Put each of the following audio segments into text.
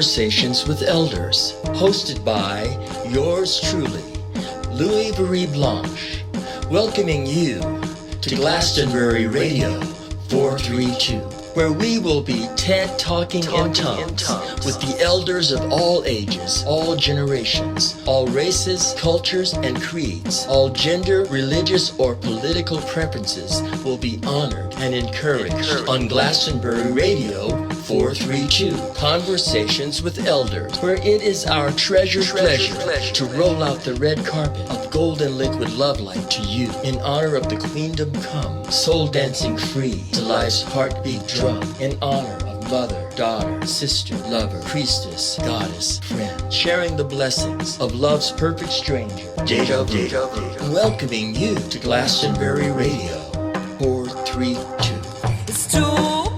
Conversations with Elders, hosted by yours truly, Louis-Virie Blanche, welcoming you to Glastonbury Radio 432, where we will be TED Talking in tongues with the elders of all ages, all generations, all races, cultures, and creeds. All gender, religious, or political preferences will be honored and encouraged on Glastonbury Radio 432, Conversations with Elders, where it is our treasured pleasure to roll out the red carpet of golden liquid love light to you in honor of the queendom come, soul dancing free to life's heartbeat drum, in honor of mother, daughter, sister, lover, priestess, goddess, friend, sharing the blessings of love's perfect stranger, Deja Vu, welcoming you to Glastonbury Radio 432. It's too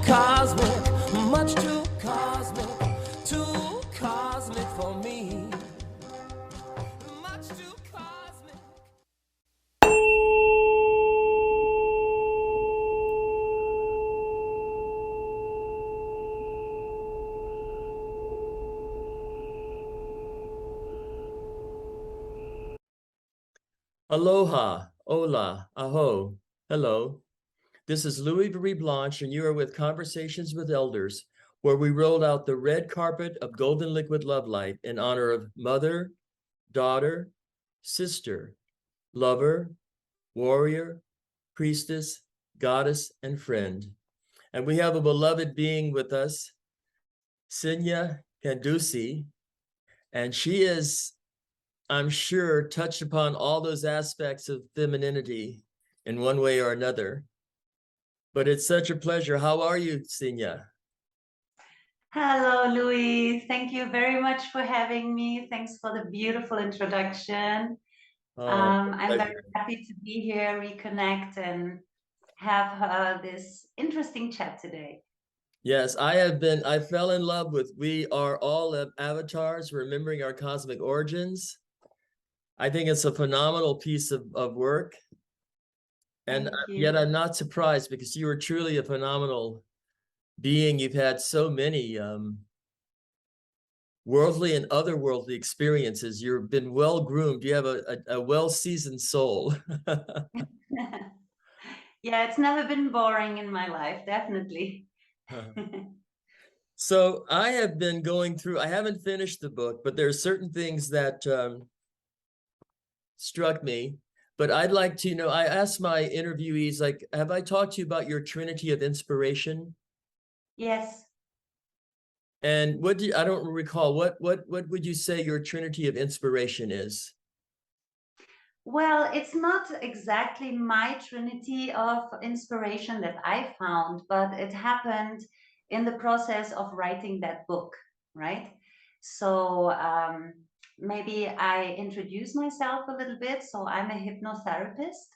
cosmic, much too cosmic for me. Much too cosmic. Aloha, hola, aho, hello. This is Louis-Virie Blanche, and you are with Conversations with Elders, where we rolled out the red carpet of golden liquid love light in honor of mother, daughter, sister, lover, warrior, priestess, goddess, and friend. And we have a beloved being with us, Senya Kandoussi, and she is, I'm sure, touched upon all those aspects of femininity in one way or another. But it's such a pleasure. How are you, Senya? Hello, Louis. Thank you very much for having me. Thanks for the beautiful introduction. I'm very happy to be here, reconnect, and have this interesting chat today. Yes, I fell in love with We Are All Avatars, Remembering Our Cosmic Origins. I think it's a phenomenal piece of work. And yet I'm not surprised, because you are truly a phenomenal being. You've had so many worldly and otherworldly experiences. You've been well groomed. You have a well-seasoned soul. Yeah, it's never been boring in my life, definitely. So I have been going through, I haven't finished the book, but there are certain things that struck me. But I'd like to know, I asked my interviewees, like, have I talked to you about your Trinity of Inspiration? Yes. And I don't recall, what would you say your Trinity of Inspiration is? Well, it's not exactly my Trinity of Inspiration that I found, but it happened in the process of writing that book, right? So maybe I introduce myself a little bit. So I'm a hypnotherapist.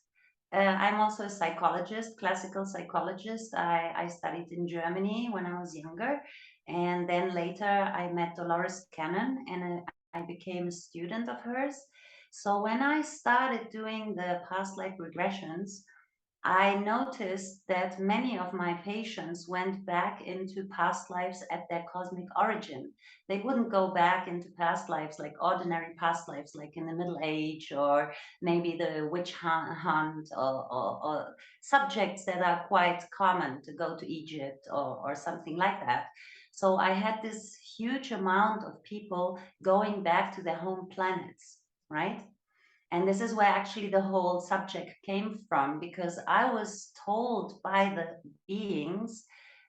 I'm also a psychologist, classical psychologist. I studied in Germany when I was younger. And then later I met Dolores Cannon, and I became a student of hers. So when I started doing the past life regressions, I noticed that many of my patients went back into past lives at their cosmic origin. They wouldn't go back into past lives like ordinary past lives, like in the Middle Age, or maybe the witch hunt, or subjects that are quite common to go to Egypt or something like that. So I had this huge amount of people going back to their home planets, right? And this is where actually the whole subject came from, because I was told by the beings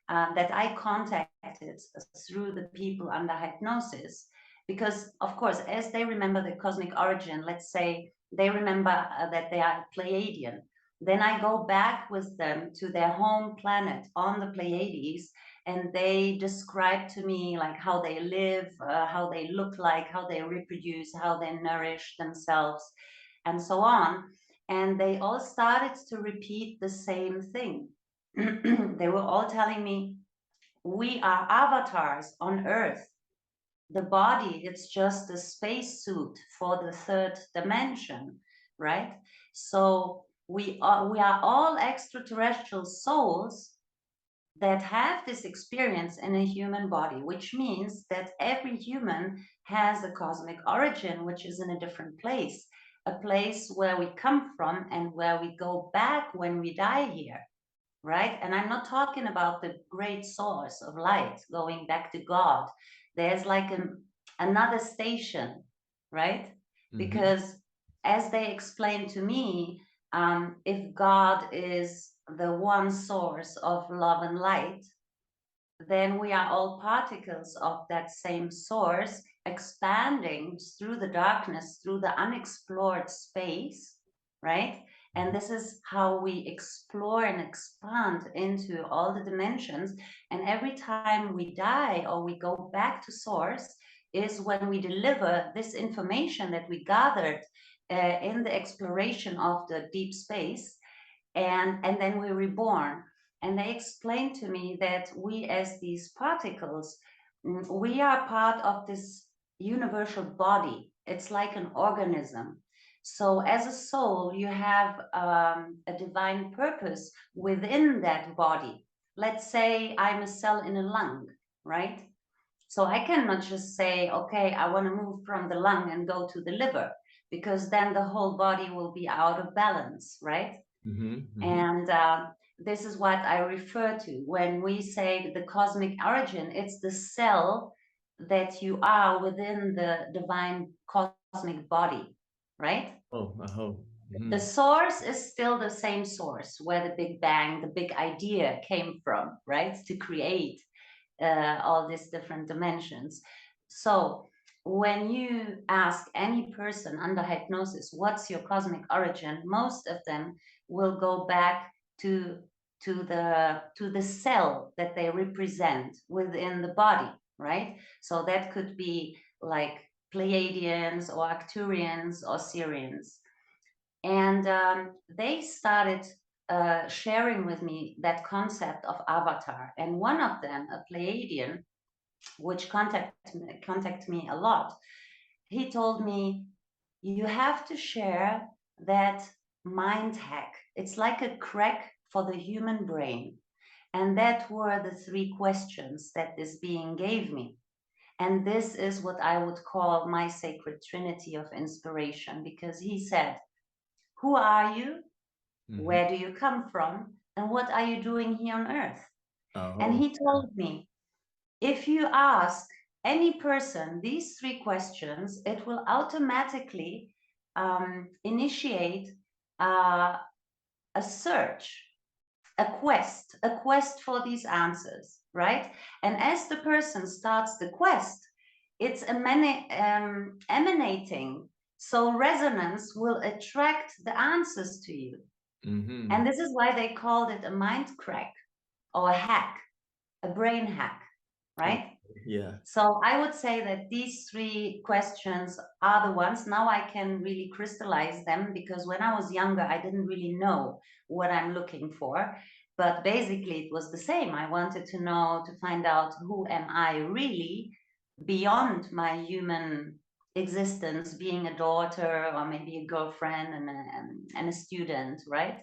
that I contacted through the people under hypnosis. Because, of course, as they remember the cosmic origin, let's say they remember that they are Pleiadian, then I go back with them to their home planet on the Pleiades, and they describe to me like how they live, how they look like, how they reproduce, how they nourish themselves, and so on. And they all started to repeat the same thing. They were all telling me, we are avatars on Earth. The body, it's just a spacesuit for the third dimension, right? So we are all extraterrestrial souls that have this experience in a human body, which means that every human has a cosmic origin, which is in a different place, a place where we come from and where we go back when we die here, right? And I'm not talking about the great source of light going back to God. There's like another station, right? Because as they explained to me, if God is the one source of love and light, then we are all particles of that same source expanding through the darkness, through the unexplored space, right? And this is how we explore and expand into all the dimensions. And every time we die or we go back to source is when we deliver this information that we gathered in the exploration of the deep space, and then we're reborn. And they explained to me that we as these particles, we are part of this universal body. It's like an organism. So as a soul, you have a divine purpose within that body. Let's say I'm a cell in a lung, right? So I cannot just say, okay, I want to move from the lung and go to the liver, because then the whole body will be out of balance, right? And this is what I refer to when we say the cosmic origin. It's the cell that you are within the divine cosmic body, right? The source is still the same source where the Big Bang, the big idea came from, right? To create all these different dimensions. So when you ask any person under hypnosis, what's your cosmic origin? Most of them will go back to the cell that they represent within the body, right? So that could be like Pleiadians or Arcturians or Sirians. And they started sharing with me that concept of avatar. And one of them, a Pleiadian, which contacted me a lot, he told me, you have to share that mind hack. It's like a crack for the human brain. And that were the 3 questions that this being gave me. And this is what I would call my sacred trinity of inspiration, because he said, who are you? Where do you come from? And what are you doing here on Earth? And he told me, if you ask any person these 3 questions, it will automatically initiate a search, a quest for these answers, right? And as the person starts the quest, it's emanating. So resonance will attract the answers to you. And this is why they called it a mind crack or a hack, a brain hack, right? Yeah. So I would say that these 3 questions are the ones. Now I can really crystallize them, because when I was younger, I didn't really know what I'm looking for. But basically, it was the same. I wanted to know, to find out who am I really beyond my human existence, being a daughter or maybe a girlfriend and a student, right?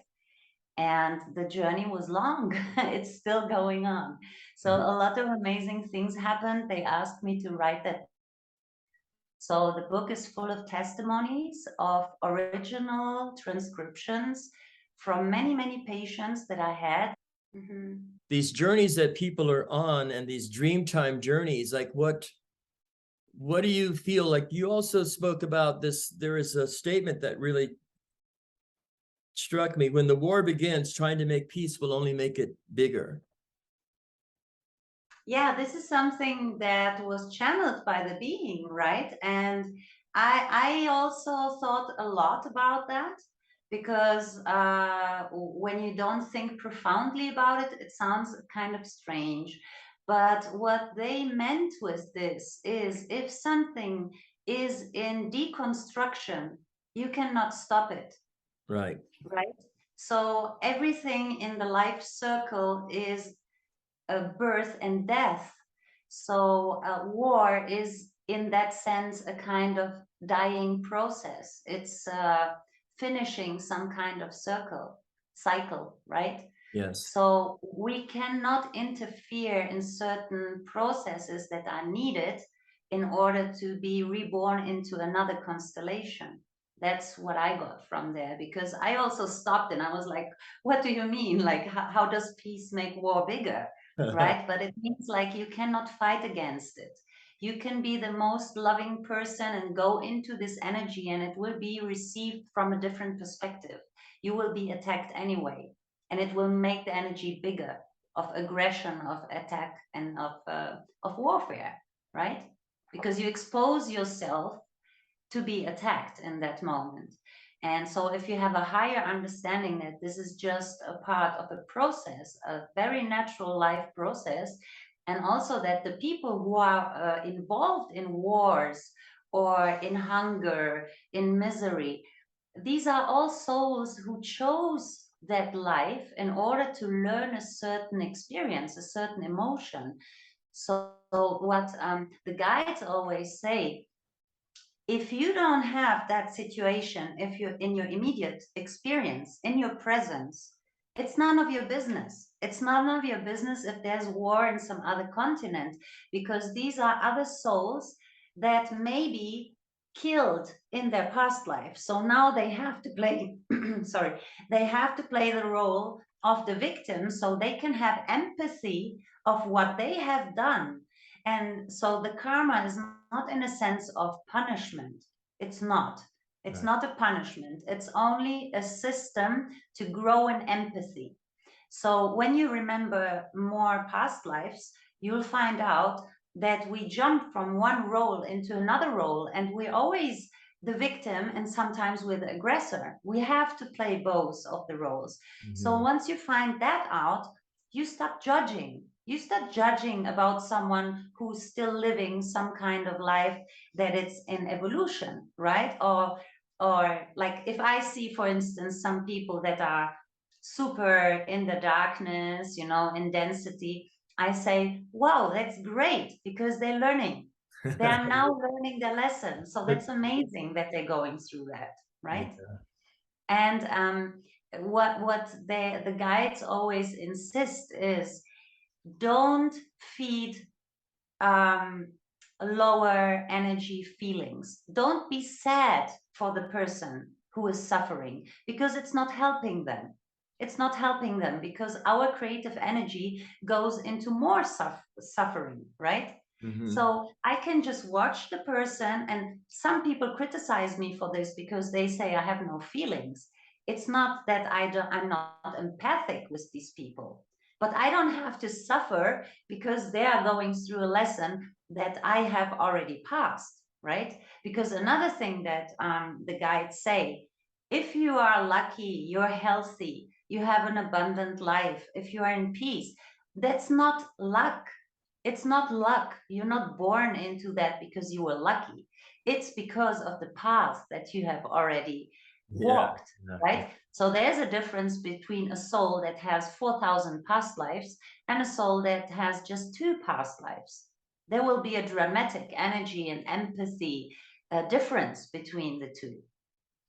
And the journey was long. It's still going on. So a lot of amazing things happened. They asked me to write that. So the book is full of testimonies of original transcriptions from many, many patients that I had. These journeys that people are on, and these dreamtime journeys, like what do you feel like? You also spoke about this. There is a statement that really struck me: when the war begins, trying to make peace will only make it bigger. Yeah, this is something that was channeled by the being, right? And I also thought a lot about that, because when you don't think profoundly about it, it sounds kind of strange. But what they meant with this is, if something is in deconstruction, you cannot stop it. Right. Right. So everything in the life circle is birth and death. So war is, in that sense, a kind of dying process. It's finishing some kind of cycle, right? Yes. So we cannot interfere in certain processes that are needed in order to be reborn into another constellation. That's what I got from there, because I also stopped and I was like, what do you mean? Like, how does peace make war bigger? Right? But it means like you cannot fight against it. You can be the most loving person and go into this energy and it will be received from a different perspective. You will be attacked anyway, and it will make the energy bigger of aggression, of attack, and of warfare, right? Because you expose yourself to be attacked in that moment. And so if you have a higher understanding that this is just a part of a process, a very natural life process, and also that the people who are involved in wars or in hunger, in misery, these are all souls who chose that life in order to learn a certain experience, a certain emotion. So what the guides always say, if you don't have that situation, if you're in your immediate experience, in your presence, it's none of your business. It's none of your business if there's war in some other continent, because these are other souls that may be killed in their past life. So now they have to play, sorry, they have to play the role of the victim so they can have empathy of what they have done. And so the karma is not in a sense of punishment. It's not. It's Right. not a punishment. It's only a system to grow in empathy. So when you remember more past lives, you'll find out that we jump from one role into another role, and we're always the victim and sometimes we're the aggressor. We have to play both of the roles. So once you find that out, you stop judging. You start judging about someone who's still living some kind of life that it's in evolution, right? Or like if I see, for instance, some people that are super in the darkness, you know, in density, I say, wow, that's great, because they're learning. They are now learning their lesson. So that's amazing that they're going through that, right? Yeah. And what the guides always insist is, don't feed um, lower energy feelings. Don't be sad for the person who is suffering, because it's not helping them. It's not helping them, because our creative energy goes into more suffering, right? So I can just watch the person, and some people criticize me for this because they say I have no feelings. It's not that I'm not empathic with these people, but I don't have to suffer because they are going through a lesson that I have already passed, right? Because another thing that the guides say, if you are lucky, you're healthy, you have an abundant life, if you are in peace, that's not luck. It's not luck. You're not born into that because you were lucky. It's because of the path that you have already walked, right? So there's a difference between a soul that has 4,000 past lives and a soul that has just 2 past lives. There will be a dramatic energy and empathy difference between the two,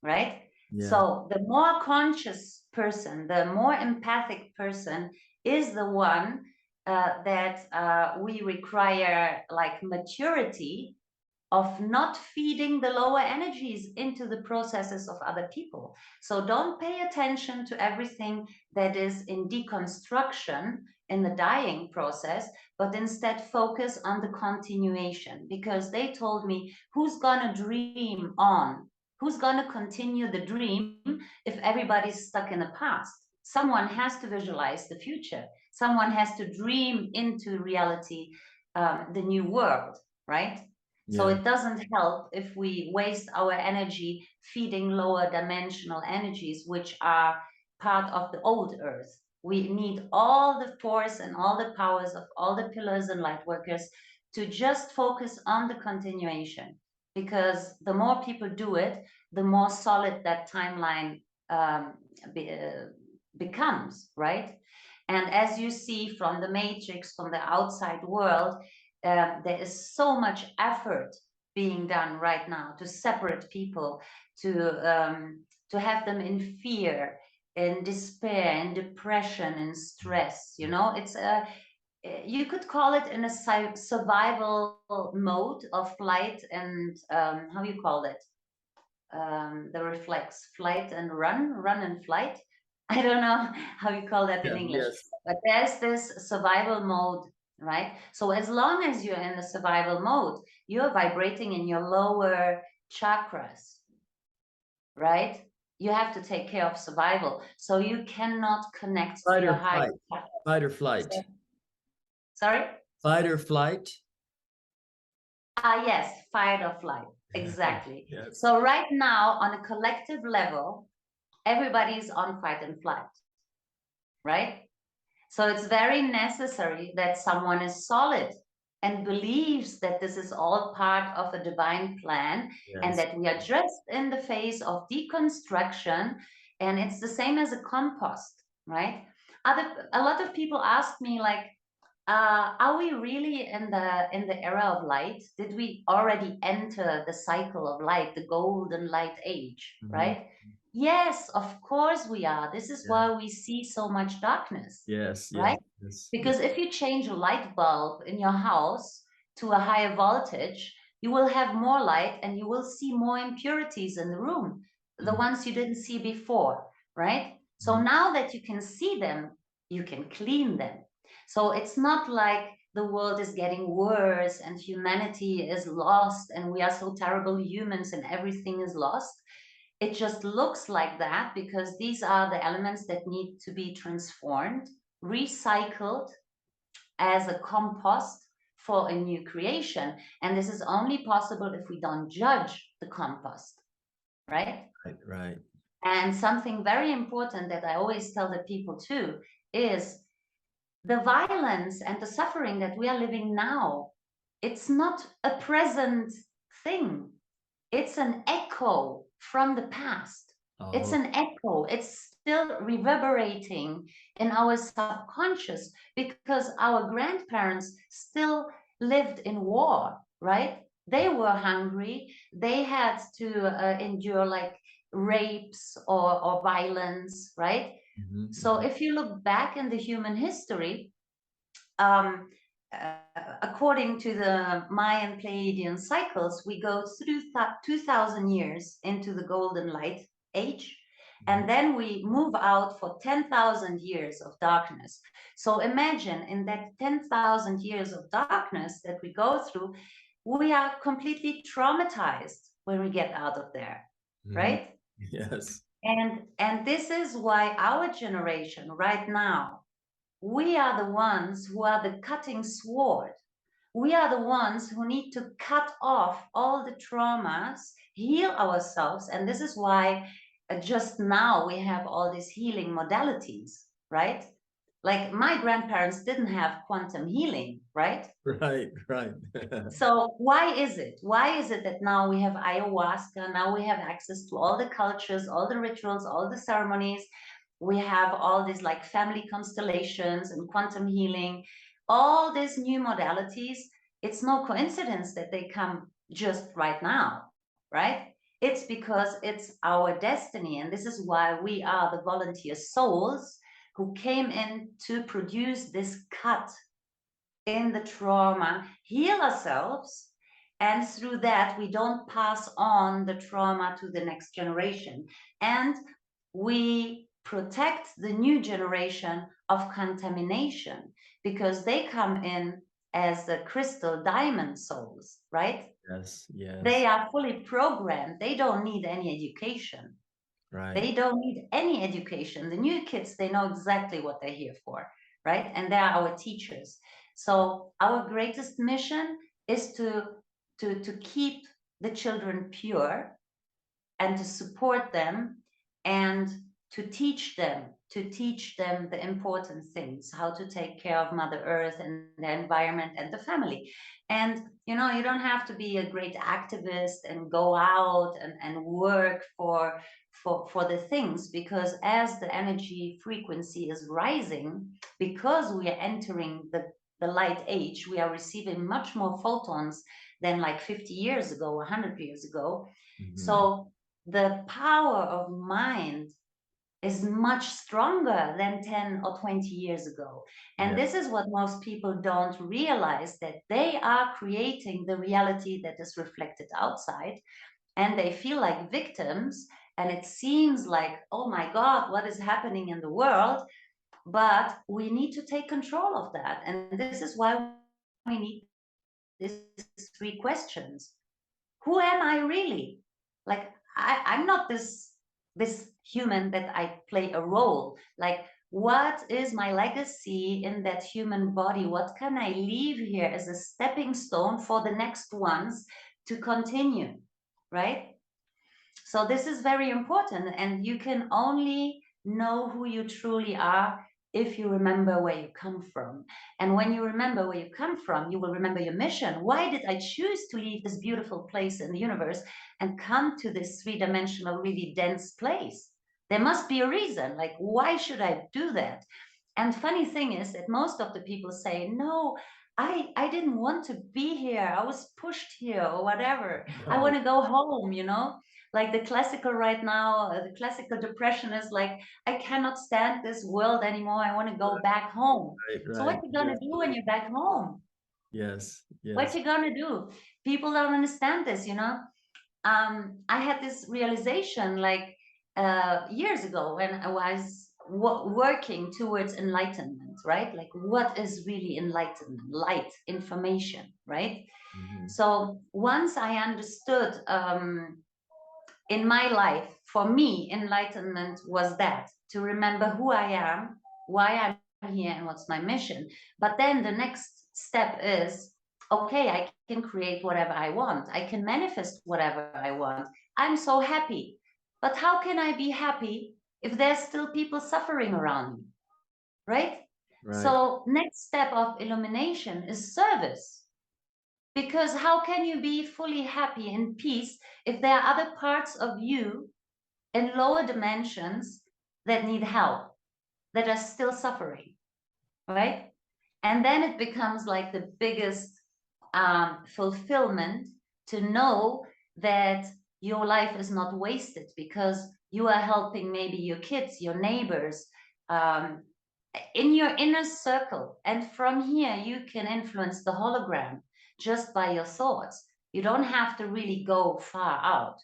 right? Yeah. So the more conscious person, the more empathic person is the one that we require like maturity of not feeding the lower energies into the processes of other people. So don't pay attention to everything that is in deconstruction in the dying process, but instead focus on the continuation, because they told me, who's gonna dream on? Who's gonna continue the dream if everybody's stuck in the past? Someone has to visualize the future. Someone has to dream into reality, the new world, right? So it doesn't help if we waste our energy feeding lower dimensional energies, which are part of the old earth. We need all the force and all the powers of all the pillars and light workers to just focus on the continuation, because the more people do it, the more solid that timeline becomes, right? And as you see from the matrix, from the outside world, there is so much effort being done right now to separate people, to have them in fear, in despair, in depression, in stress. You know, it's a, you could call it in a survival mode of flight and how you call it, the reflex, flight and run and flight. I don't know how you call that in Yeah, English, yes. but there's this survival mode, right? So as long as you're in the survival mode, you're vibrating in your lower chakras, right? You have to take care of survival. So you cannot connect to Fight your or higher flight. chakra. Fight or flight. Sorry? Fight or flight. Ah, yes, fight or flight. Exactly. Yes. So right now, on a collective level, everybody's on fight and flight, right? So it's very necessary that someone is solid and believes that this is all part of a divine plan and Yes. that we are just in the phase of deconstruction. And it's the same as a compost, right? A lot of people ask me like, are we really in the era of light? Did we already enter the cycle of light, the golden light age, right? Yes, of course we are. This is Yeah. why we see so much darkness, Yes, yes, right? yes, Because if you change a light bulb in your house to a higher voltage, you will have more light and you will see more impurities in the room, the ones you didn't see before, right? So now that you can see them, you can clean them. So it's not like the world is getting worse and humanity is lost and we are so terrible humans and everything is lost. It just looks like that because these are the elements that need to be transformed, recycled as a compost for a new creation. And this is only possible if we don't judge the compost, right? Right, right. And something very important that I always tell the people too is the violence and the suffering that we are living now, it's not a present thing. It's an echo from the past. It's Oh, an echo. It's still reverberating in our subconscious because our grandparents still lived in war, right? They were hungry. They had to endure like rapes or violence, right? So if you look back in the human history, um, according to the Mayan Pleiadian cycles, we go through 2,000 years into the golden light age, and then we move out for 10,000 years of darkness. So imagine in that 10,000 years of darkness that we go through, we are completely traumatized when we get out of there, right? yes. And this is why our generation right now, we are the ones who are the cutting sword. We are the ones who need to cut off all the traumas, heal ourselves. And this is why just now we have all these healing modalities, right? Like my grandparents didn't have quantum healing, right? Right, right. So why is it? Why is it that now we have ayahuasca? Now we have access to all the cultures, all the rituals, all the ceremonies. We have all these like family constellations and quantum healing, all these new modalities. It's no coincidence that they come just right now, right? It's because it's our destiny. And this is why we are the volunteer souls who came in to produce this cut in the trauma, heal ourselves, and through that we don't pass on the trauma to the next generation, and we protect the new generation of contamination because they come in as the crystal diamond souls, right? Yes, They yes. are fully programmed. They don't need any education. Right. They don't need any education. The new kids, they know exactly what they're here for, right? And they are our teachers. So our greatest mission is to keep the children pure and to support them and to teach them the important things, how to take care of Mother Earth and the environment and the family. And you know, you don't have to be a great activist and go out and work for the things, because as the energy frequency is rising, because we are entering the light age, we are receiving much more photons than like 50 years ago, 100 years ago. So the power of mind is much stronger than 10 or 20 years ago. And this is what most people don't realize, that they are creating the reality that is reflected outside, and they feel like victims, and it seems like, oh my God, what is happening in the world? But we need to take control of that. And this is why we need these 3 questions. Who am I really? Like, I'm not this human that I play a role. Like, what is my legacy in that human body? What can I leave here as a stepping stone for the next ones to continue, right? So this is very important, and you can only know who you truly are if you remember where you come from. And when you remember where you come from, you will remember your mission. Why did I choose to leave this beautiful place in the universe and come to this 3-dimensional, really dense place? There must be a reason. Like, why should I do that? And funny thing is that most of the people say, no, I didn't want to be here. I was pushed here or whatever. I want to go home, you know? Like the classical right now, the classical depression is like, I cannot stand this world anymore. I want to go back home. So what you gonna do when you're back home? Yes. What you gonna do? People don't understand this, you know? I had this realization like years ago when I was working towards enlightenment, right? Like, what is really enlightenment? Light, information, right? So once I understood in my life, for me, enlightenment was that, to remember who I am, why I'm here, and what's my mission. But then the next step is, okay, I can create whatever I want. I can manifest whatever I want. I'm so happy. But how can I be happy if there's still people suffering around me, right? So next step of illumination is service. Because how can you be fully happy and peace if there are other parts of you in lower dimensions that need help, that are still suffering, right? And then it becomes like the biggest fulfillment to know that your life is not wasted because you are helping maybe your kids, your neighbors, in your inner circle. And from here, you can influence the hologram just by your thoughts. You don't have to really go far out,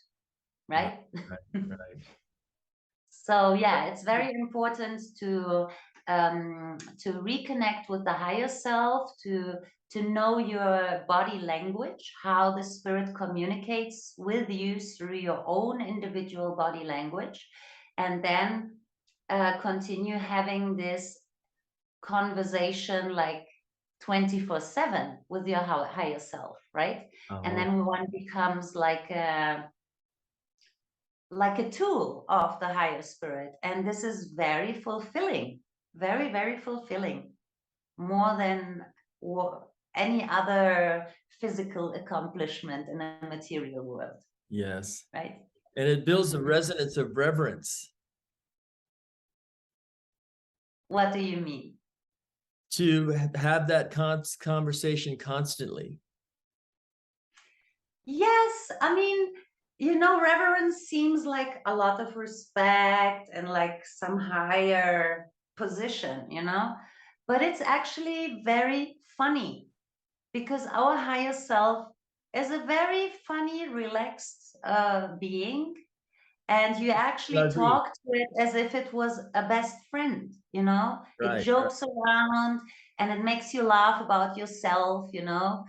right? So yeah, it's very important to reconnect with the higher self, to know your body language, how the spirit communicates with you through your own individual body language, and then continue having this conversation like 24/7 with your higher self, right? And then one becomes like a tool of the higher spirit, and this is very fulfilling, very, very fulfilling, more than any other physical accomplishment in a material world. Yes. Right. And it builds a resonance of reverence. What do you mean? To have that conversation constantly. Yes, I mean, you know, reverence seems like a lot of respect and like some higher position, you know, but it's actually very funny because our higher self is a very funny, relaxed being. And you actually talk to it as if it was a best friend, you know, it jokes around and it makes you laugh about yourself, you know.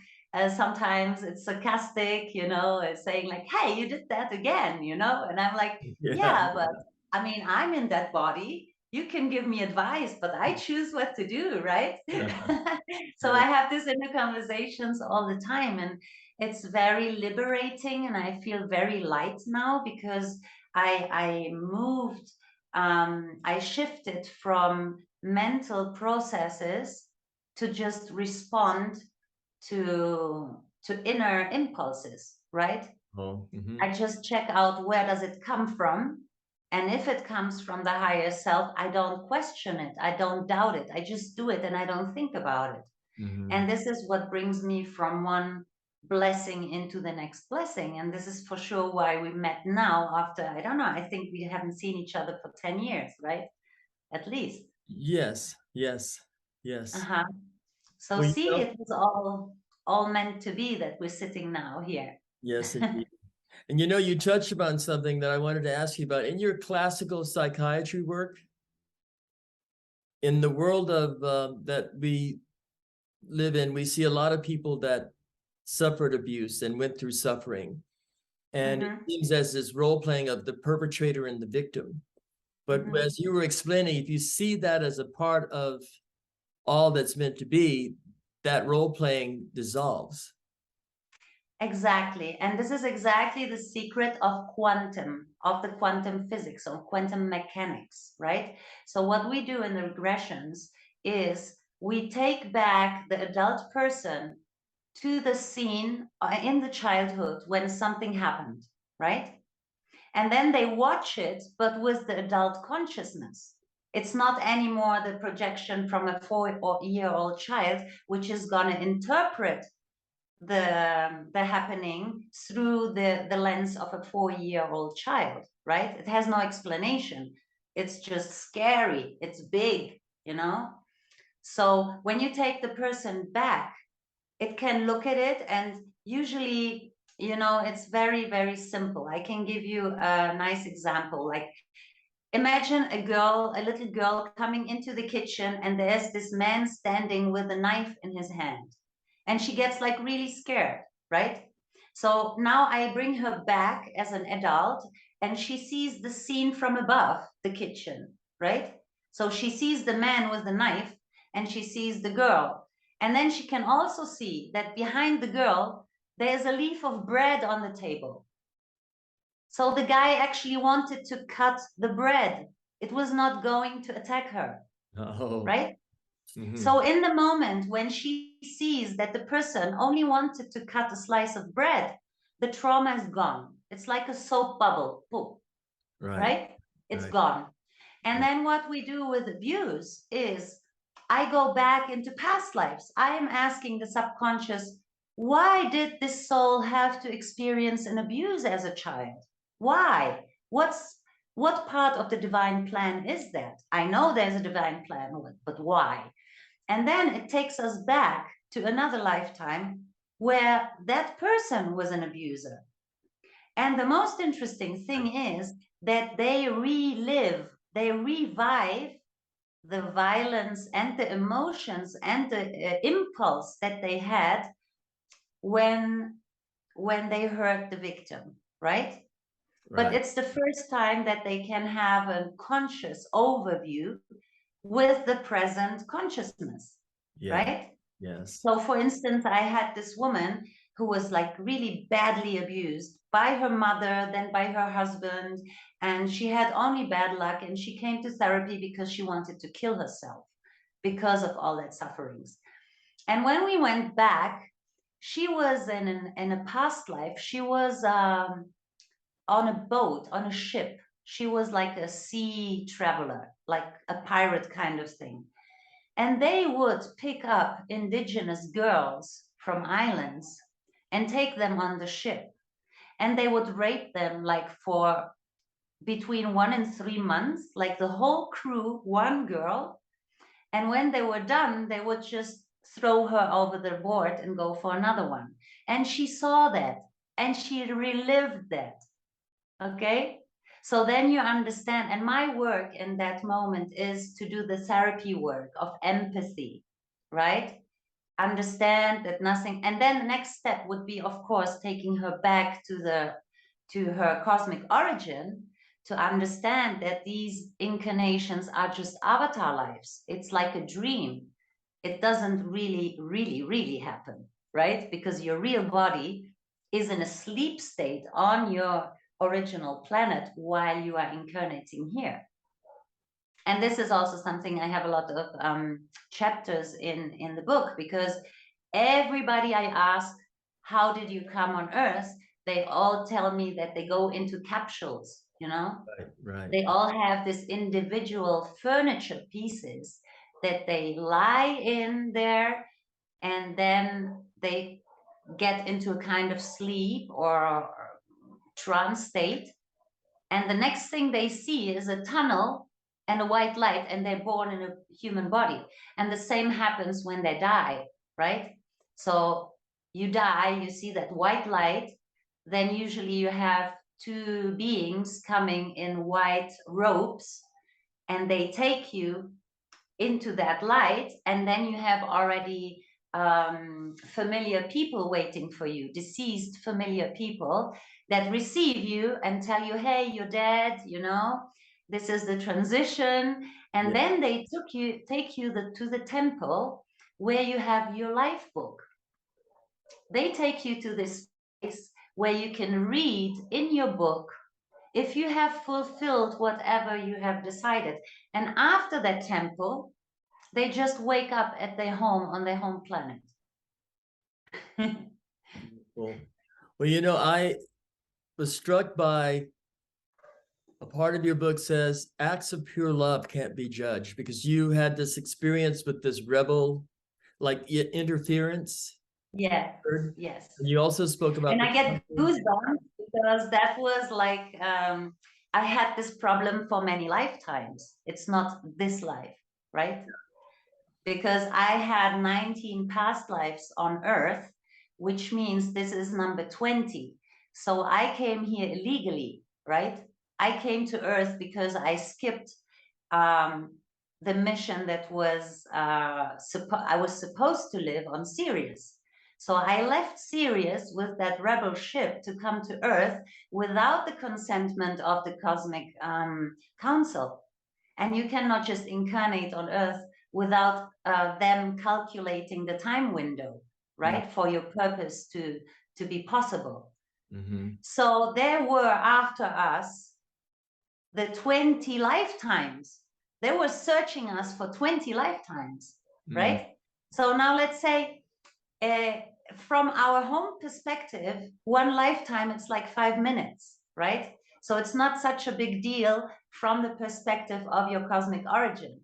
Sometimes it's sarcastic, you know, it's saying like, hey, you did that again, you know, and I'm like, yeah, but I mean, I'm in that body. You can give me advice, but I choose what to do, right? So I have this inner conversations all the time, and it's very liberating, and I feel very light now because I moved, I shifted from mental processes to just respond to inner impulses, right? I just check out where does it come from, and if it comes from the higher self, I don't question it, I don't doubt it, I just do it and I don't think about it. And this is what brings me from one blessing into the next blessing. And this is for sure why we met now after, I don't know, I think we haven't seen each other for 10 years, right? At least. Yes, yes, yes. Uh-huh. So Well, you see, know, it was all meant to be that we're sitting now here. yes, indeed. And you know, you touched upon something that I wanted to ask you about. In your classical psychiatry work, in the world of that we live in, we see a lot of people that suffered abuse and went through suffering. And it seems as this role playing of the perpetrator and the victim. But as you were explaining, if you see that as a part of all that's meant to be, that role playing dissolves. Exactly. And this is exactly the secret of the quantum physics or quantum mechanics, right? So what we do in the regressions is we take back the adult person to the scene in the childhood when something happened, right? And then they watch it, but with the adult consciousness. It's not anymore the projection from a 4-year-old child, which is going to interpret the happening through the lens of a 4-year-old child, right? It has no explanation. It's just scary. It's big, you know? So when you take the person back, it can look at it, and usually, you know, it's very, very simple. I can give you a nice example. Like, imagine a little girl coming into the kitchen, and there's this man standing with a knife in his hand. And she gets like really scared, right? So now I bring her back as an adult, and she sees the scene from above the kitchen, right? So she sees the man with the knife, and she sees the girl. And then she can also see that behind the girl, there's a leaf of bread on the table. So the guy actually wanted to cut the bread. It was not going to attack her, right? So in the moment when she sees that the person only wanted to cut a slice of bread, the trauma is gone. It's like a soap bubble, poof, right? It's gone. And then what we do with abuse is I go back into past lives. I am asking the subconscious, why did this soul have to experience an abuse as a child? Why? What part of the divine plan is that? I know there's a divine plan, but why? And then it takes us back to another lifetime where that person was an abuser. And the most interesting thing is that they revive the violence and the emotions and the impulse that they had when they hurt the victim, right? But it's the first time that they can have a conscious overview with the present consciousness, right? Yes. So for instance, I had this woman who was like really badly abused by her mother, then by her husband, and she had only bad luck, and she came to therapy because she wanted to kill herself because of all that sufferings. And when we went back, she was in a past life, she was on a boat, on a ship. She was like a sea traveler, like a pirate kind of thing. And they would pick up indigenous girls from islands and take them on the ship. And they would rape them like for between 1 and 3 months, like the whole crew, one girl. And when they were done, they would just throw her over the board and go for another one. And she saw that and she relived that. Okay? So then you understand, and my work in that moment is to do the therapy work of empathy, right? Understand that nothing, and then the next step would be, of course, taking her back to her cosmic origin to understand that these incarnations are just avatar lives. It's like a dream. It doesn't really happen, right? Because your real body is in a sleep state on your original planet while you are incarnating here. And this is also something I have a lot of chapters in the book, because everybody I ask, how did you come on Earth? They all tell me that they go into capsules, you know? Right. They all have this individual furniture pieces that they lie in there, and then they get into a kind of sleep or trance state. And the next thing they see is a tunnel and a white light, and they're born in a human body. And the same happens when they die, right? So you die, you see that white light, then usually you have two beings coming in white robes, and they take you into that light, and then you have already familiar people waiting for you, deceased familiar people that receive you and tell you, hey, you're dead, you know, this is the transition. And then they take you to the temple where you have your life book. They take you to this place where you can read in your book if you have fulfilled whatever you have decided. And after that temple, they just wake up at their home on their home planet. Cool. Well, you know, I was struck by a part of your book says acts of pure love can't be judged, because you had this experience with this rebel, like interference. Yeah. Yes. And you also spoke about. And I get goosebumps because that was like, I had this problem for many lifetimes. It's not this life, right? Because I had 19 past lives on Earth, which means this is number 20. So I came here illegally, right? I came to Earth because I skipped the mission that was, I was supposed to live on Sirius. So I left Sirius with that rebel ship to come to Earth without the consentment of the Cosmic Council. And you cannot just incarnate on Earth without them calculating the time window, right? For your purpose to be possible. So there were after us the 20 lifetimes. They were searching us for 20 lifetimes, right? So now let's say from our home perspective, one lifetime, it's like 5 minutes, right? So it's not such a big deal from the perspective of your cosmic origin.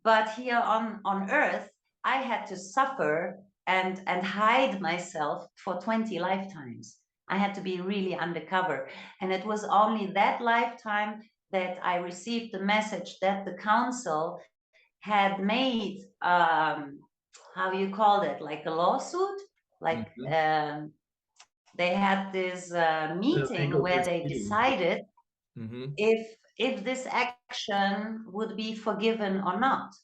But here on Earth, I had to suffer and hide myself for 20 lifetimes. I had to be really undercover. And it was only that lifetime that I received the message that the council had made, how you call it, like a lawsuit? Like they had this meeting where they decided if this action would be forgiven or not.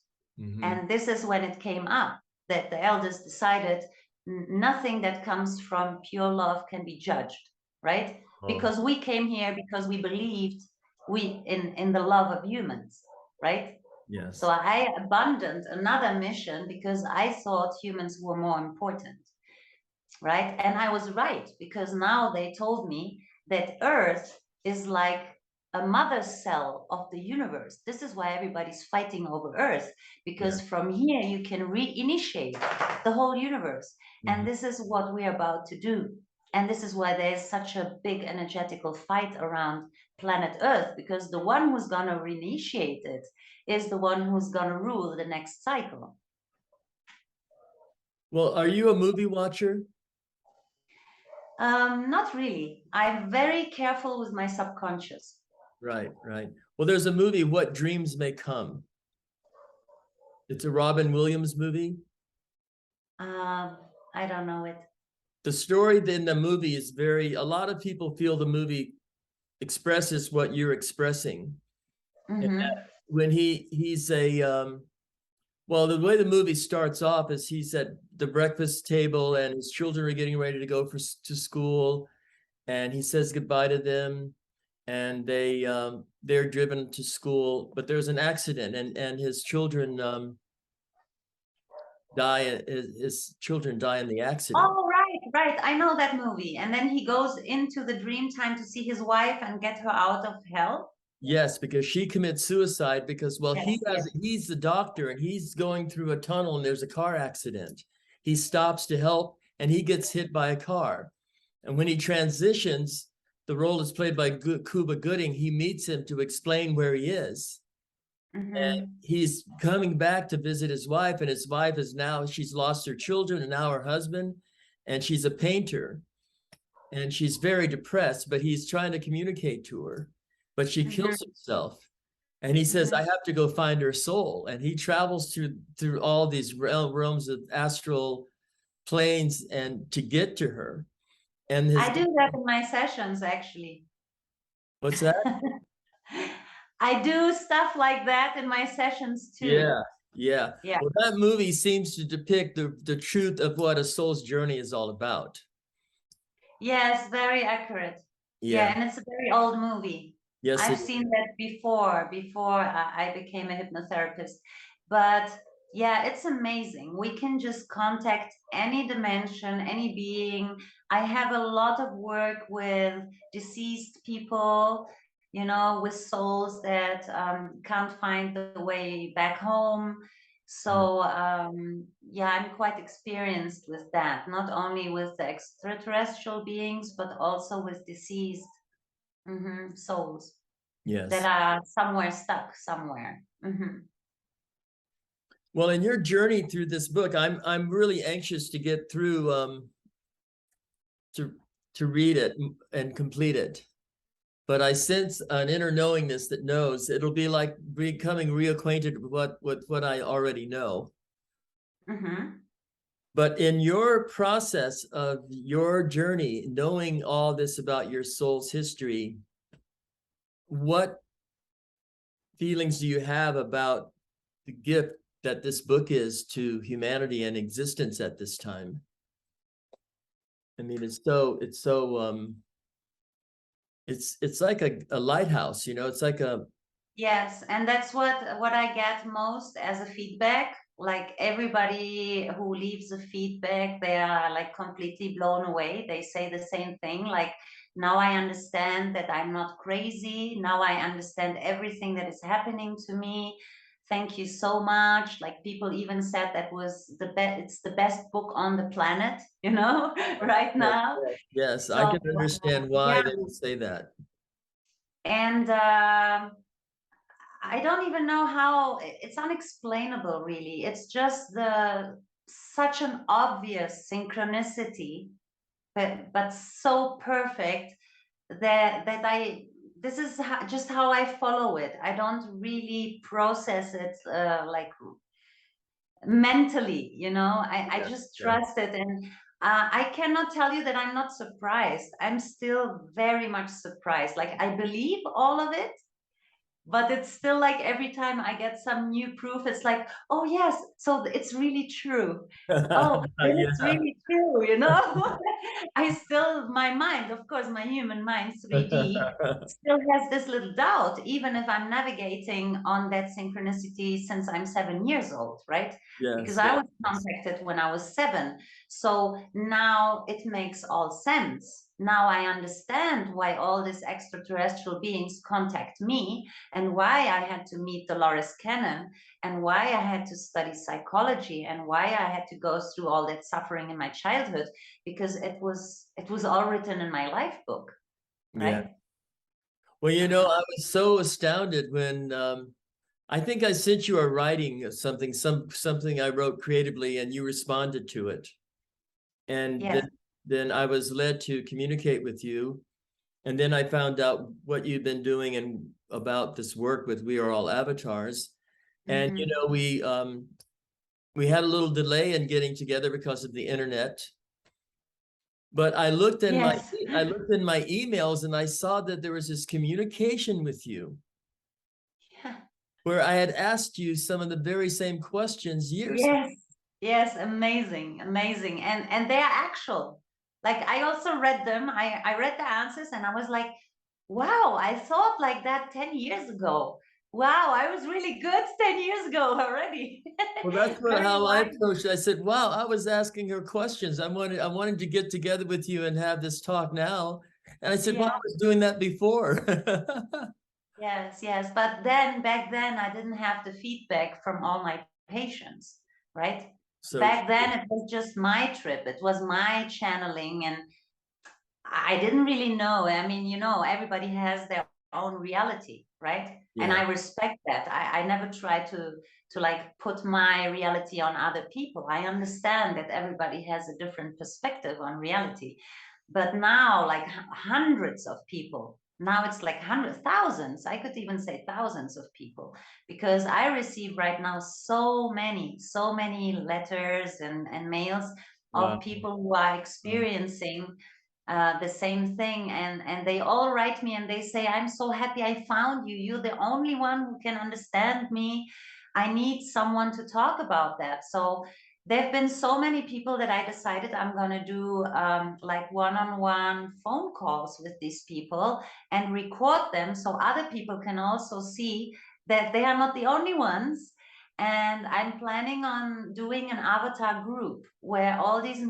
And this is when it came up that the elders decided nothing that comes from pure love can be judged, right? Because we came here because we believed in the love of humans, right? Yes. So I abandoned another mission because I thought humans were more important, right? And I was right, because now they told me that Earth is like a mother cell of the universe. This is why everybody's fighting over Earth, because from here you can reinitiate the whole universe. And this is what we're about to do. And this is why there's such a big energetical fight around planet Earth, because the one who's going to reinitiate it is the one who's going to rule the next cycle. Well, are you a movie watcher? Not really. I'm very careful with my subconscious. Right, right. Well, there's a movie, What Dreams May Come. It's a Robin Williams movie. I don't know it. The story in the movie is a lot of people feel the movie expresses what you're expressing. And when he's well, the way the movie starts off is he's at the breakfast table and his children are getting ready to go to school, and he says goodbye to them, and they're driven to school, but there's an accident, and his children die. His children die in the accident. Oh, right. I know that movie. And then he goes into the dream time to see his wife and get her out of hell. Yes, because she commits suicide because, well, he's the doctor and he's going through a tunnel and there's a car accident. He stops to help and he gets hit by a car. And when he transitions, the role is played by Cuba Gooding. He meets him to explain where he is. And he's coming back to visit his wife, and his wife is now, she's lost her children and now her husband. and she's a painter, and she's very depressed, but he's trying to communicate to her, but she kills herself. And he says, I have to go find her soul. And he travels through all these realms of astral planes and to get to her. And I do that in my sessions, actually. What's that? I do stuff like that in my sessions too. Yeah. Well, that movie seems to depict the truth of what a soul's journey is all about. Yes, very accurate. Yeah, and it's a very old movie. Yes, I've seen that before I became a hypnotherapist. But yeah, it's amazing. We can just contact any dimension, any being. I have a lot of work with deceased people, you know, with souls that can't find the way back home. So yeah, I'm quite experienced with that, not only with the extraterrestrial beings, but also with deceased souls that are somewhere stuck somewhere. Well, in your journey through this book, I'm really anxious to get through to read it and complete it. But I sense an inner knowingness that knows it'll be like becoming reacquainted with what I already know. But in your process of your journey, knowing all this about your soul's history, what feelings do you have about the gift that this book is to humanity and existence at this time? I mean, it's like a lighthouse, you know, it's like a... Yes, and that's what I get most as a feedback. Like everybody who leaves a feedback, they are like completely blown away. They say the same thing, like, now I understand that I'm not crazy. Now I understand everything that is happening to me. Thank you so much. Like people even said that was it's the best book on the planet, you know, right now. Yes, so, I can understand why they would say that. And I don't even know how. It's unexplainable, really. It's just such an obvious synchronicity, but so perfect that this is just how I follow it. I don't really process it like mentally, you know. I just trust it, and I cannot tell you that I'm not surprised. I'm still very much surprised. Like I believe all of it, but it's still like every time I get some new proof, it's like, oh yes, so it's really true. Oh, it's really true, you know. My mind, of course, my human mind, 3D, still has this little doubt, even if I'm navigating on that synchronicity since I'm 7 years old, right? Because I was contacted when I was 7. So now it makes all sense. Now I understand why all these extraterrestrial beings contact me, and why I had to meet Dolores Cannon, and why I had to study psychology, and why I had to go through all that suffering in my childhood, because it was all written in my life book, right? Yeah. Well, you know, I was so astounded when I think I sent you a writing something I wrote creatively, and you responded to it. And then I was led to communicate with you. And then I found out what you've been doing and about this work with We Are All Avatars. And, you know, we had a little delay in getting together because of the internet. But I looked in my emails, and I saw that there was this communication with you. Where I had asked you some of the very same questions years ago. Yes, amazing. And they are actual. Like I also read them. I read the answers, and I was like, wow, I thought like that 10 years ago. Wow, I was really good 10 years ago already. Well, that's how I approached it. I said, wow, I was asking her questions. I wanted to get together with you and have this talk now. And I said, well, I was doing that before. Yes. But then back then I didn't have the feedback from all my patients, right? So back then it was just my trip. It was my channeling, and I didn't really know. I mean, you know, everybody has their own reality, right? And Yeah. I respect that. I never try to like put my reality on other people. I understand that everybody has a different perspective on reality. But now, like hundreds of people, now it's like hundreds, thousands, I could even say thousands of people, because I receive right now so many letters and mails Wow. of people who are experiencing the same thing, and they all write me and they say, I'm so happy I found you. You're the only one who can understand me. I need someone to talk about that. So there have been so many people that I decided I'm going to do like one-on-one phone calls with these people and record them so other people can also see that they are not the only ones. And I'm planning on doing an avatar group where all these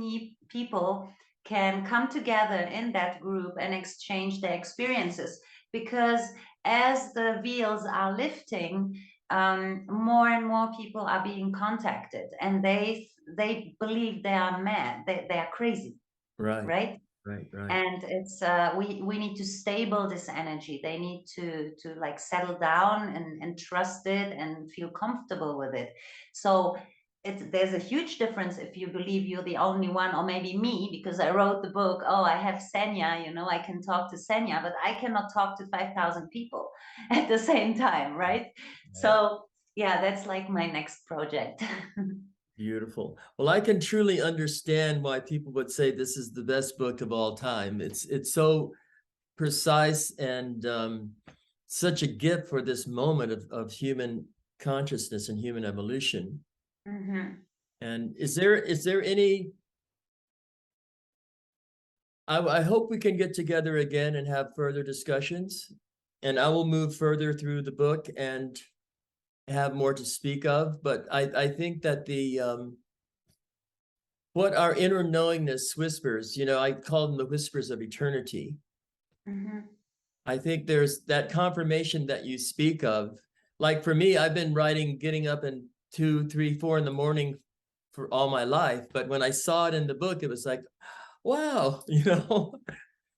people can come together in that group and exchange their experiences. Because as the veils are lifting, more and more people are being contacted, and they believe they are mad, they are crazy, Right. right? Right. And it's we need to stable this energy. They need to like settle down and trust it and feel comfortable with it. So there's a huge difference if you believe you're the only one, or maybe me, because I wrote the book. Oh, I have Senya, you know, I can talk to Senya, but I cannot talk to 5,000 people at the same time, right? So yeah, that's like my next project. Beautiful. Well, I can truly understand why people would say this is the best book of all time. It's so precise and such a gift for this moment of human consciousness and human evolution. Mhm. And is there any? I hope we can get together again and have further discussions, and I will move further through the book and have more to speak of. But I think that the what our inner knowingness whispers, you know, I call them the whispers of eternity. Mhm. I think there's that confirmation that you speak of. Like for me, I've been writing, getting up in 2, 3, 4 in the morning for all my life. But when I saw it in the book, it was like, wow, you know.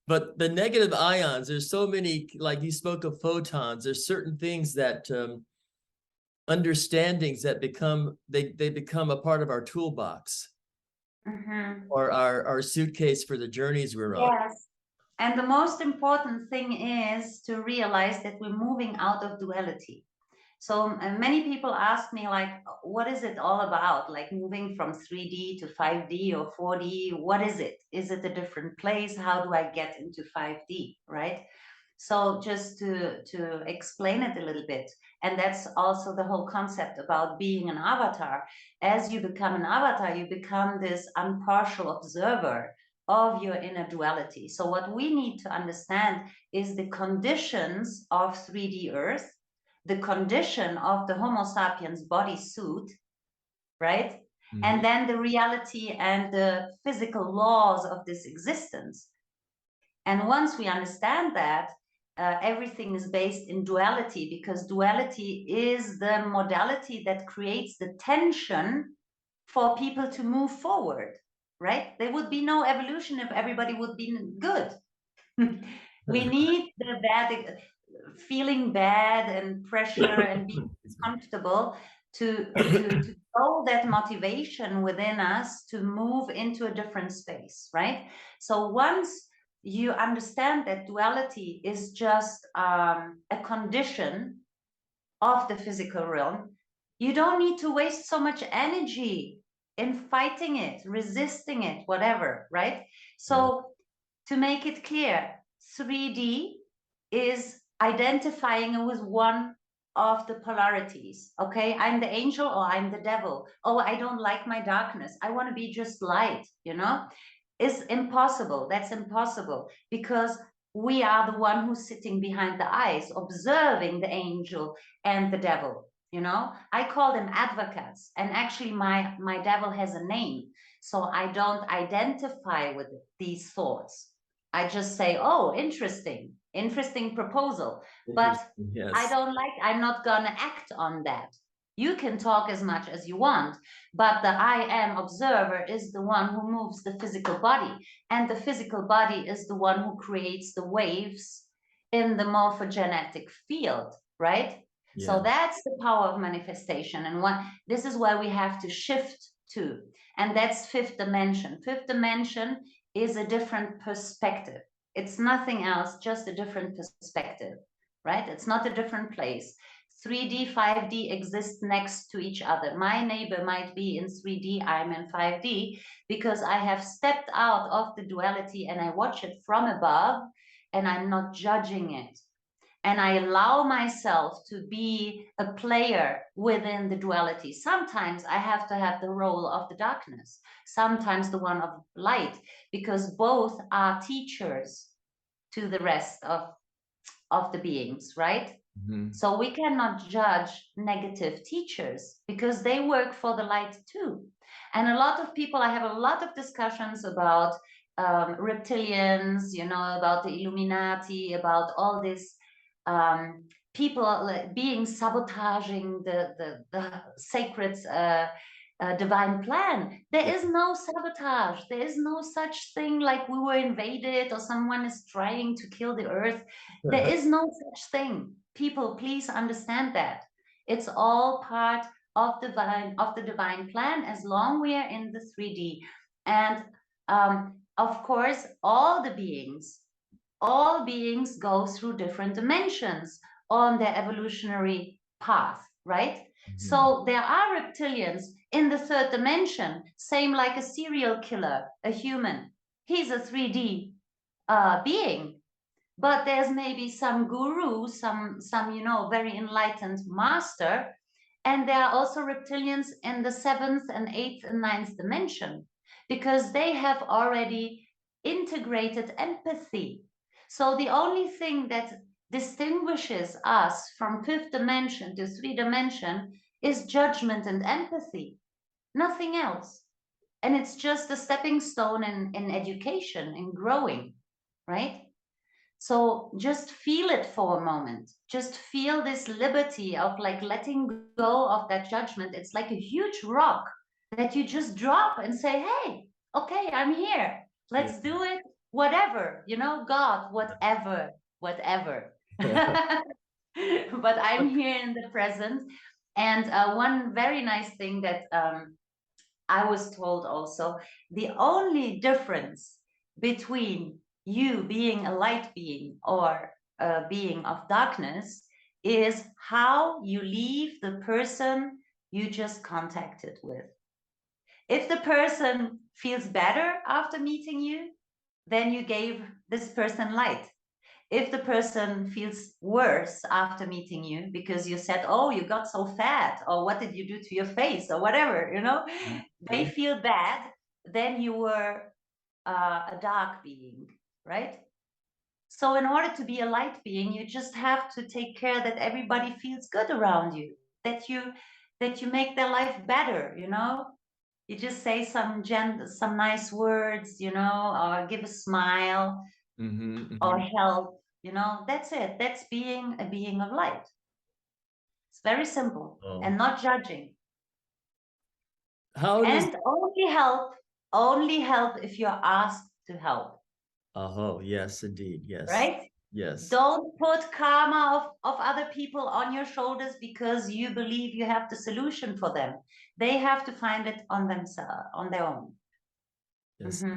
But the negative ions, there's so many, like you spoke of photons, there's certain things that understandings that become, they become a part of our toolbox Mhm. or our suitcase for the journeys we're on. Yes. And the most important thing is to realize that we're moving out of duality. So many people ask me, like, what is it all about? Like moving from 3D to 5D or 4D? What is it? Is it a different place? How do I get into 5D? Right? So just to explain it a little bit, and that's also the whole concept about being an avatar. As you become an avatar, you become this impartial observer of your inner duality. So what we need to understand is the conditions of 3D Earth, the condition of the Homo sapiens bodysuit, right? And then the reality and the physical laws of this existence. And once we understand that, everything is based in duality, because duality is the modality that creates the tension for people to move forward, right? There would be no evolution if everybody would be good. We need the bad, feeling bad and pressure and being comfortable to grow that motivation within us to move into a different space, right? So once you understand that duality is just a condition of the physical realm, you don't need to waste so much energy in fighting it, resisting it, whatever, right? So to make it clear, 3D is identifying with one of the polarities. Okay, I'm the angel or I'm the devil. Oh, I don't like my darkness. I want to be just light, you know? Is impossible. That's impossible, because we are the one who's sitting behind the eyes, observing the angel and the devil. You know, I call them advocates, and actually, my devil has a name, so I don't identify with these thoughts. I just say, oh, interesting proposal, but I Yes. don't like. I'm not gonna act on that. You can talk as much as you want, but the I am observer is the one who moves the physical body, and the physical body is the one who creates the waves in the morphogenetic field, right? Yeah. So that's the power of manifestation. And this is where we have to shift to. And that's fifth dimension. Fifth dimension is a different perspective. It's nothing else, just a different perspective, right? It's not a different place. 3D, 5D exist next to each other. My neighbor might be in 3D, I'm in 5D, because I have stepped out of the duality and I watch it from above and I'm not judging it. And I allow myself to be a player within the duality. Sometimes I have to have the role of the darkness, sometimes the one of light, because both are teachers to the rest of the beings, right? Mm-hmm. So we cannot judge negative teachers because they work for the light too. And a lot of people, I have a lot of discussions about reptilians, you know, about the Illuminati, about all this people being sabotaging the sacred divine plan. There is no sabotage. There is no such thing like we were invaded or someone is trying to kill the earth. There is no such thing. People, please understand that. It's all part of the divine plan as long we are in the 3D. And of course, all beings go through different dimensions on their evolutionary path, right? Mm-hmm. So there are reptilians in the third dimension, same like a serial killer, a human. He's a 3D being. But there's maybe some guru, some you know, very enlightened master, and there are also reptilians in the 7th and 8th and 9th dimension, because they have already integrated empathy. So the only thing that distinguishes us from 5th dimension to 3 dimension is judgment and empathy, nothing else. And it's just a stepping stone in education, in growing, right? So just feel it for a moment. Just feel this liberty of like letting go of that judgment. It's like a huge rock that you just drop and say, hey, okay, I'm here. Let's do it. Whatever, you know, God, whatever. But I'm here in the present. And one very nice thing that I was told also, the only difference between you being a light being or a being of darkness is how you leave the person you just contacted with. If the person feels better after meeting you, then you gave this person light. If the person feels worse after meeting you because you said, oh, you got so fat, or what did you do to your face, or whatever, you know, they feel bad, then you were a dark being, right? So in order to be a light being, you just have to take care that everybody feels good around you, that you make their life better, you know? You just say some nice words, you know, or give a smile, or help, you know, that's it. That's being a being of light. It's very simple and not judging. And only help if you're asked to help. Oh, yes, indeed. Yes. Right? Yes. Don't put karma of other people on your shoulders because you believe you have the solution for them. They have to find it on themselves, on their own. Yes. Yeah.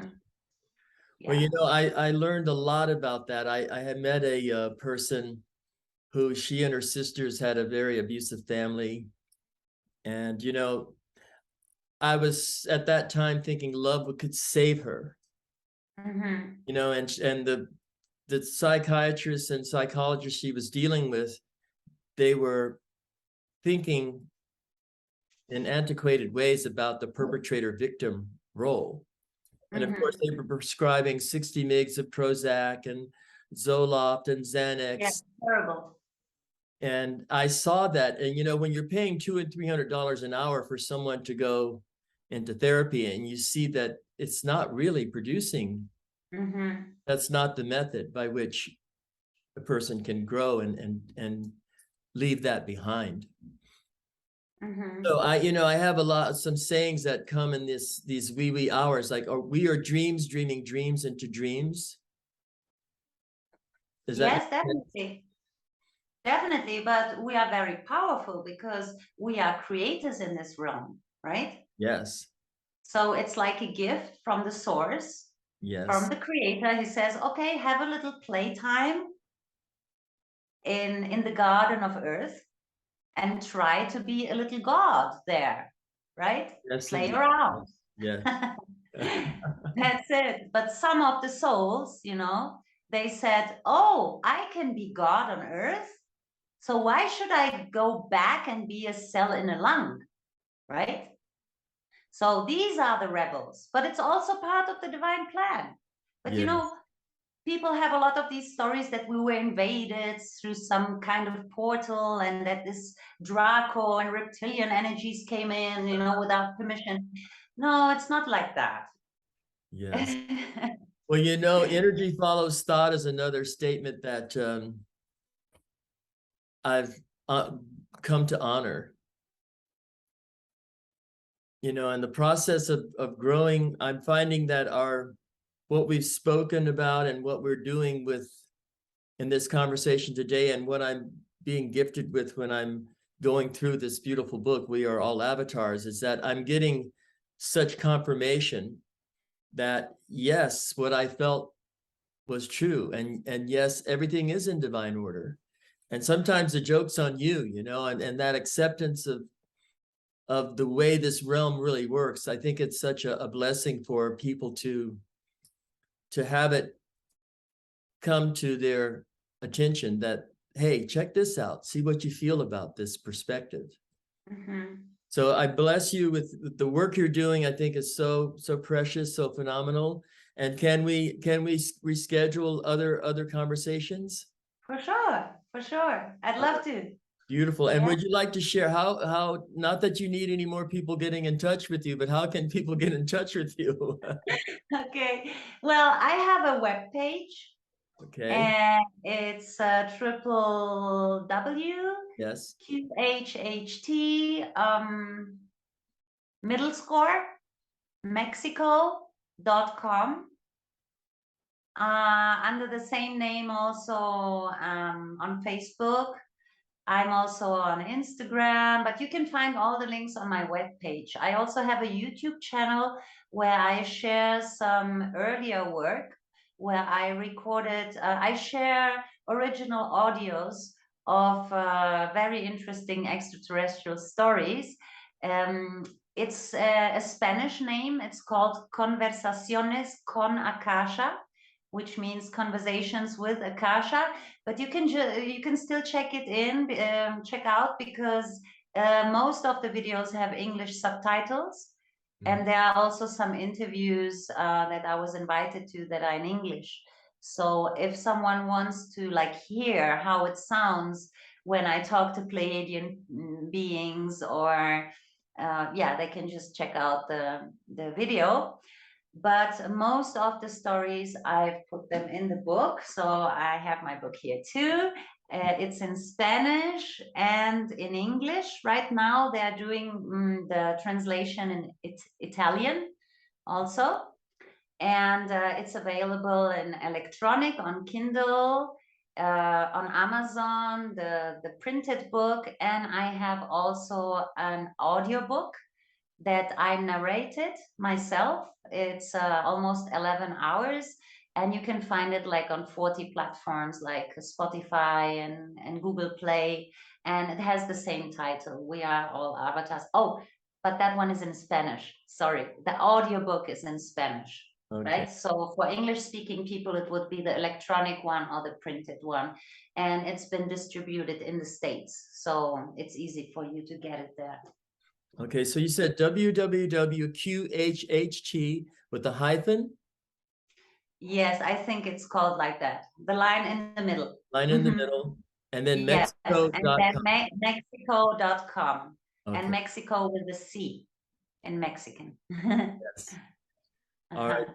Well, you know, I learned a lot about that. I had met a person who, she and her sisters had a very abusive family. And, you know, I was at that time thinking love could save her. You know, and the psychiatrists and psychologists she was dealing with, they were thinking in antiquated ways about the perpetrator-victim role. And of course, they were prescribing 60 mgs of Prozac and Zoloft and Xanax. Yeah, terrible. And I saw that. And, you know, when you're paying $200 and $300 an hour for someone to go into therapy and you see that it's not really producing, that's not the method by which a person can grow and leave that behind. So I have some sayings that come in these wee hours, like, we are dreams dreaming dreams into dreams. Is Yes, that? definitely. Definitely, but we are very powerful because we are creators in this realm, right? Yes. So it's like a gift from the source, from Yes. the creator. He says, okay, have a little playtime in the garden of earth and try to be a little god there, right? Yes, Play indeed. around. Yeah. That's it. But some of the souls, they said, oh, I can be God on earth. So why should I go back and be a cell in a lung, right? So these are the rebels, but it's also part of the divine plan. But Yes. people have a lot of these stories that we were invaded through some kind of portal and that this Draco and reptilian energies came in, without permission. No, it's not like that. Yes. Well, energy follows thought is another statement that I've come to honor. In the process of growing, I'm finding that what we've spoken about and what we're doing in this conversation today, and what I'm being gifted with when I'm going through this beautiful book, We Are All Avatars, is that I'm getting such confirmation that yes, what I felt was true, and yes, everything is in divine order. And sometimes the joke's on you, and that acceptance of the way this realm really works. I think it's such a blessing for people to have it come to their attention that, hey, check this out, see what you feel about this perspective. Mm-hmm. So I bless you with the work you're doing. I think is so precious, so phenomenal. And can we reschedule other conversations? For sure. I'd love to. Beautiful. And Yeah. would you like to share how, not that you need any more people getting in touch with you, but how can people get in touch with you? Okay. Well, I have a web page. Okay. And it's www Yes. QHHT middle score Mexico.com. Under the same name also on Facebook. I'm also on Instagram, but you can find all the links on my webpage. I also have a YouTube channel where I share some earlier work where I recorded, I share original audios of very interesting extraterrestrial stories. Um, it's a Spanish name. It's called Conversaciones con Akasha, which means conversations with Akasha. But you can still check out because most of the videos have English subtitles, and there are also some interviews that I was invited to that are in English. So if someone wants to hear how it sounds when I talk to Pleiadian beings, or they can just check out the video. But most of the stories, I've put them in the book. So I have my book here too. It's in Spanish and in English. Right now, they're doing the translation in Italian also. And it's available in electronic, on Kindle, on Amazon, the printed book. And I have also an audiobook that I narrated myself. It's almost 11 hours, and you can find it on 40 platforms like Spotify and Google Play, and it has the same title, We Are All Avatars. Oh, but that one is in Spanish. Sorry, the audiobook is in Spanish. Okay. Right? So for English speaking people, it would be the electronic one or the printed one. And it's been distributed in the States. So it's easy for you to get it there. Okay, so you said www.QHHT with a hyphen? Yes, I think it's called like that. The line in the middle. Line in the middle. And then Yes, and then Mexico.com. Mexico.com. Okay. And Mexico with a C in Mexican. Yes. All right.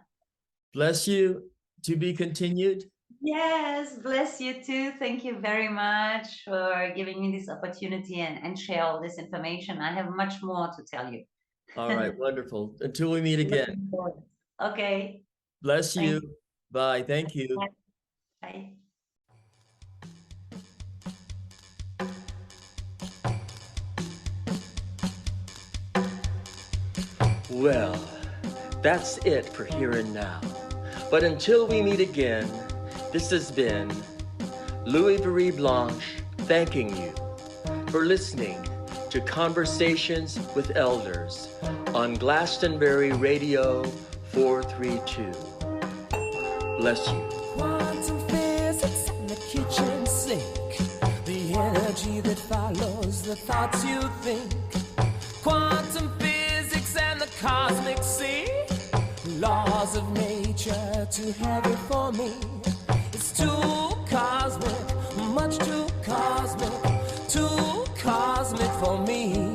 Bless you. To be continued. Yes, bless you too. Thank you very much for giving me this opportunity and share all this information. I have much more to tell you. All right, wonderful. Until we meet again. Okay. Bless Thank you. Bye. Thank you. Bye. Well, that's it for here and now. But until we meet again, this has been Louis-Virie Blanche thanking you for listening to Conversations with Elders on Glastonbury Radio 432. Bless you. Quantum physics in the kitchen sink, the energy that follows the thoughts you think. Quantum physics and the cosmic sea, laws of nature too heavy for me. It's too cosmic, much too cosmic for me.